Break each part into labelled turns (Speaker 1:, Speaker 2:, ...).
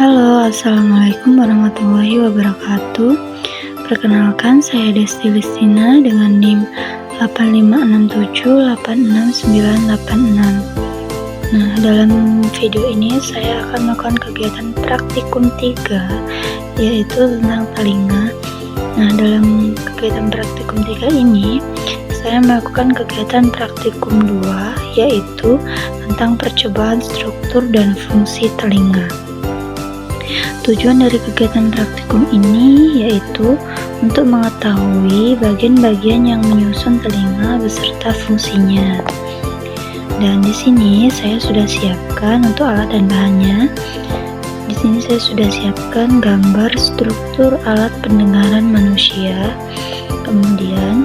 Speaker 1: Halo, assalamualaikum warahmatullahi wabarakatuh. Perkenalkan, saya Desti Listina dengan NIM 856786986. Nah, dalam video ini saya akan melakukan kegiatan praktikum 3, yaitu tentang telinga. Nah, dalam kegiatan praktikum 3 ini saya melakukan kegiatan praktikum 2, yaitu tentang percobaan struktur dan fungsi telinga. Tujuan dari kegiatan praktikum ini yaitu untuk mengetahui bagian-bagian yang menyusun telinga beserta fungsinya. Dan di sini saya sudah siapkan untuk alat dan bahannya. Di sini saya sudah siapkan gambar struktur alat pendengaran manusia. Kemudian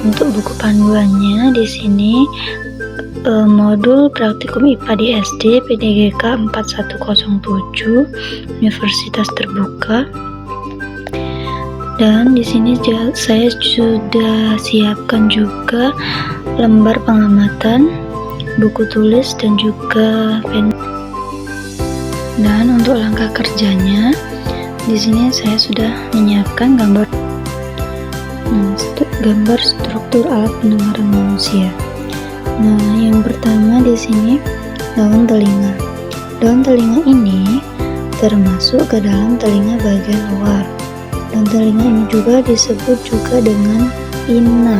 Speaker 1: untuk buku panduannya di sini modul praktikum IPA di SD PDGK 4107 Universitas Terbuka. Dan di sini saya sudah siapkan juga lembar pengamatan, buku tulis dan juga pen. Dan untuk langkah kerjanya di sini saya sudah menyiapkan gambar struktur alat pendengaran manusia. Nah, yang pertama di sini daun telinga. Daun telinga ini termasuk ke dalam telinga bagian luar. Daun telinga ini juga disebut juga dengan pina.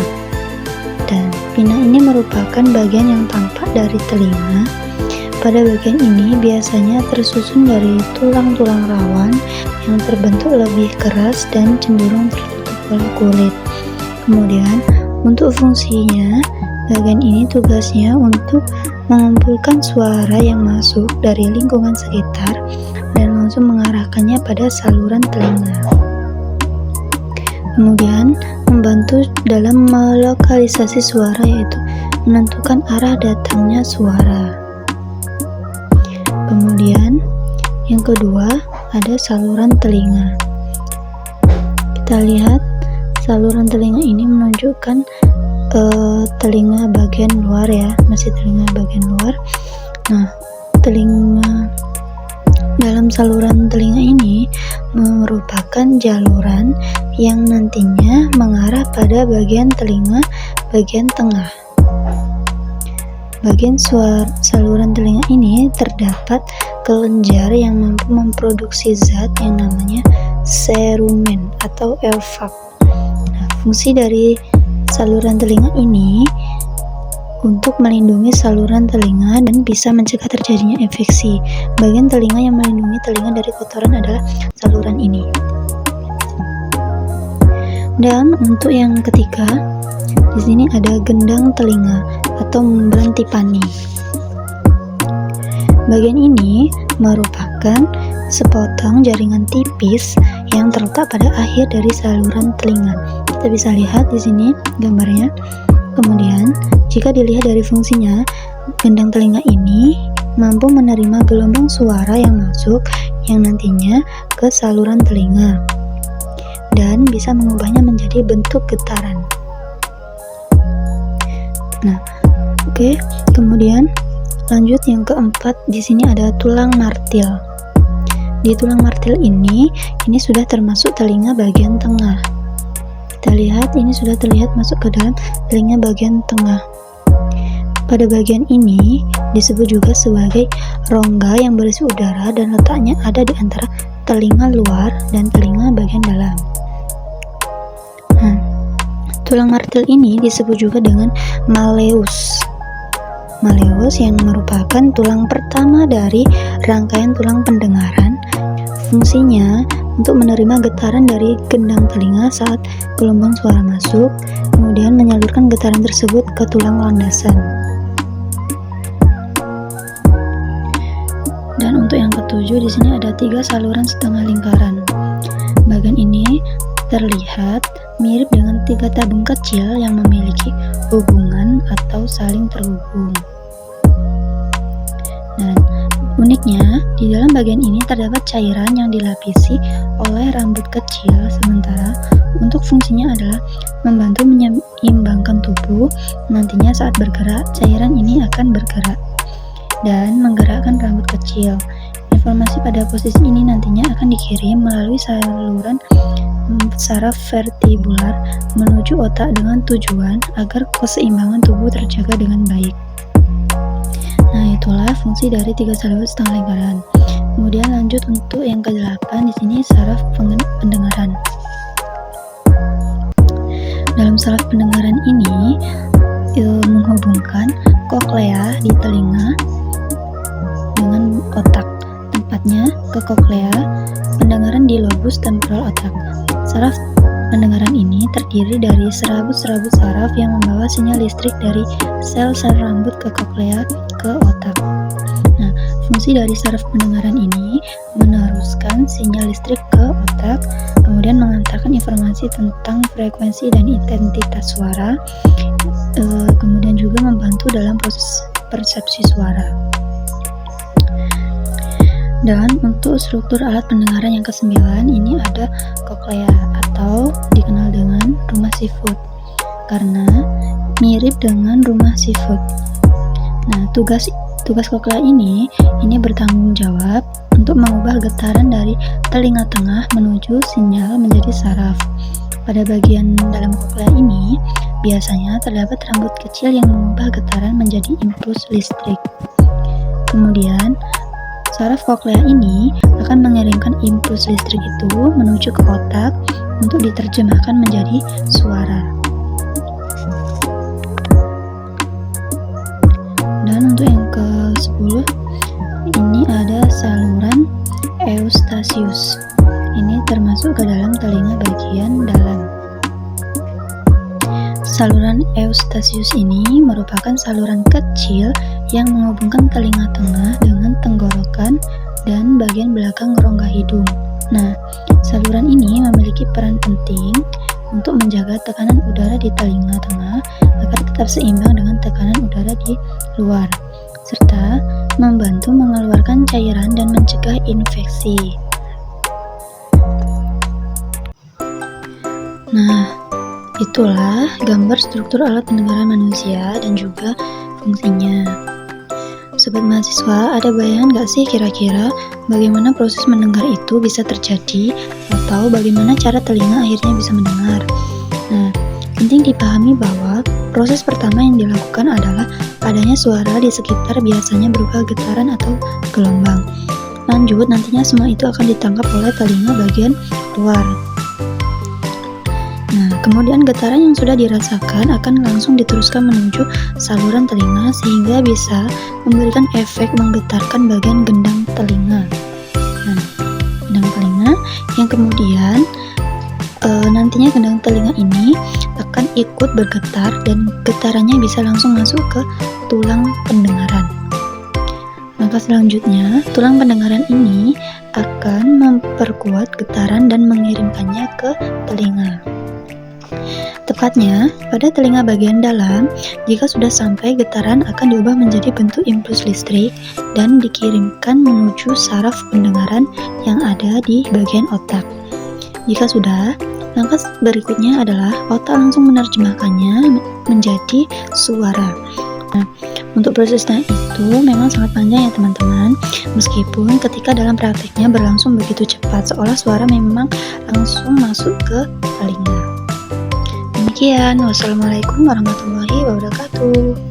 Speaker 1: Dan pina ini merupakan bagian yang tampak dari telinga. Pada bagian ini biasanya tersusun dari tulang-tulang rawan yang terbentuk lebih keras dan cenderung tertutup oleh kulit. Kemudian untuk fungsinya, bagian ini tugasnya untuk mengumpulkan suara yang masuk dari lingkungan sekitar dan langsung mengarahkannya pada saluran telinga. Kemudian membantu dalam melokalisasi suara, yaitu menentukan arah datangnya suara. Kemudian yang kedua ada saluran telinga. Kita lihat saluran telinga ini menunjukkan telinga bagian luar ya, masih telinga bagian luar. Nah, dalam saluran telinga ini merupakan jaluran yang nantinya mengarah pada bagian telinga bagian tengah. Bagian saluran telinga ini terdapat kelenjar yang mampu memproduksi zat yang namanya cerumen atau elfak. Nah, fungsi dari saluran telinga ini untuk melindungi saluran telinga dan bisa mencegah terjadinya infeksi. Bagian telinga yang melindungi telinga dari kotoran adalah saluran ini. Dan untuk yang ketiga, di sini ada gendang telinga atau membran tipani. Bagian ini merupakan sepotong jaringan tipis yang terletak pada akhir dari saluran telinga. Kita bisa lihat di sini gambarnya. Kemudian, jika dilihat dari fungsinya, gendang telinga ini mampu menerima gelombang suara yang masuk yang nantinya ke saluran telinga dan bisa mengubahnya menjadi bentuk getaran. Nah, oke. Kemudian lanjut yang keempat, di sini ada tulang martil. Di tulang martil ini sudah termasuk telinga bagian tengah. Kita lihat ini sudah terlihat masuk ke dalam telinga bagian tengah. Pada bagian ini disebut juga sebagai rongga yang berisi udara dan letaknya ada di antara telinga luar dan telinga bagian dalam. Nah, tulang martil ini disebut juga dengan malleus. Malleus yang merupakan tulang pertama dari rangkaian tulang pendengaran. Fungsinya untuk menerima getaran dari gendang telinga saat gelombang suara masuk, kemudian menyalurkan getaran tersebut ke tulang landasan. Dan untuk yang ketujuh, di sini ada 3 saluran setengah lingkaran. Bagian ini terlihat mirip dengan 3 tabung kecil yang memiliki hubungan atau saling terhubung. Dan uniknya, di dalam bagian ini terdapat cairan yang dilapisi oleh rambut kecil, sementara untuk fungsinya adalah membantu menyeimbangkan tubuh. Nantinya saat bergerak, cairan ini akan bergerak dan menggerakkan rambut kecil Informasi pada posisi ini nantinya akan dikirim melalui saluran saraf vertibular menuju otak dengan tujuan agar keseimbangan tubuh terjaga dengan baik. Nah, itulah fungsi dari 3 saluran setengah lingkaran. Kemudian lanjut untuk yang ke-8, di sini saraf pendengaran. Dalam saraf pendengaran ini menghubungkan koklea di telinga dengan otak. Tempatnya ke koklea pendengaran di lobus temporal otak. Saraf pendengaran ini terdiri dari serabut-serabut saraf yang membawa sinyal listrik dari sel-sel rambut ke koklea ke otak. Nah, fungsi dari saraf pendengaran ini meneruskan sinyal listrik ke otak, kemudian mengantarkan informasi tentang frekuensi dan intensitas suara, kemudian juga membantu dalam proses persepsi suara. Dan untuk struktur alat pendengaran yang ke-9, ini ada koklea atau dikenal dengan rumah siput karena mirip dengan rumah siput. Nah, tugas koklea ini bertanggung jawab untuk mengubah getaran dari telinga tengah menuju sinyal menjadi saraf. Pada bagian dalam koklea ini biasanya terdapat rambut kecil yang mengubah getaran menjadi impuls listrik. Kemudian saraf koklea ini akan mengirimkan impuls listrik itu menuju ke otak untuk diterjemahkan menjadi suara. Dan untuk yang ke-10, ini ada saluran Eustachius. Ini termasuk ke dalam telinga bagian dalam. Saluran Eustachius ini merupakan saluran kecil yang menghubungkan telinga tengah dengan tenggorokan dan bagian belakang rongga hidung. Nah, saluran ini memiliki peran penting untuk menjaga tekanan udara di telinga tengah agar tetap seimbang dengan tekanan udara di luar, serta membantu mengeluarkan cairan dan mencegah infeksi. Nah, itulah gambar struktur alat pendengaran manusia dan juga fungsinya. Sobat mahasiswa, ada bayangan gak sih kira-kira bagaimana proses mendengar itu bisa terjadi atau bagaimana cara telinga akhirnya bisa mendengar? Nah, penting dipahami bahwa proses pertama yang dilakukan adalah adanya suara di sekitar biasanya berupa getaran atau gelombang. Lanjut, nantinya semua itu akan ditangkap oleh telinga bagian luar. Nah, kemudian getaran yang sudah dirasakan akan langsung diteruskan menuju saluran telinga sehingga bisa memberikan efek menggetarkan bagian gendang telinga. Nah, gendang telinga yang kemudian nantinya gendang telinga ini akan ikut bergetar dan getarannya bisa langsung masuk ke tulang pendengaran. Maka selanjutnya, tulang pendengaran ini akan memperkuat getaran dan mengirimkannya ke telinga. Tepatnya, pada telinga bagian dalam, jika sudah sampai, getaran akan diubah menjadi bentuk impuls listrik dan dikirimkan menuju saraf pendengaran yang ada di bagian otak. Jika sudah, langkah berikutnya adalah otak langsung menerjemahkannya menjadi suara. Nah, untuk prosesnya itu memang sangat panjang ya teman-teman, meskipun ketika dalam prakteknya berlangsung begitu cepat, seolah suara memang langsung masuk ke telinga. Demikian, wassalamualaikum warahmatullahi wabarakatuh.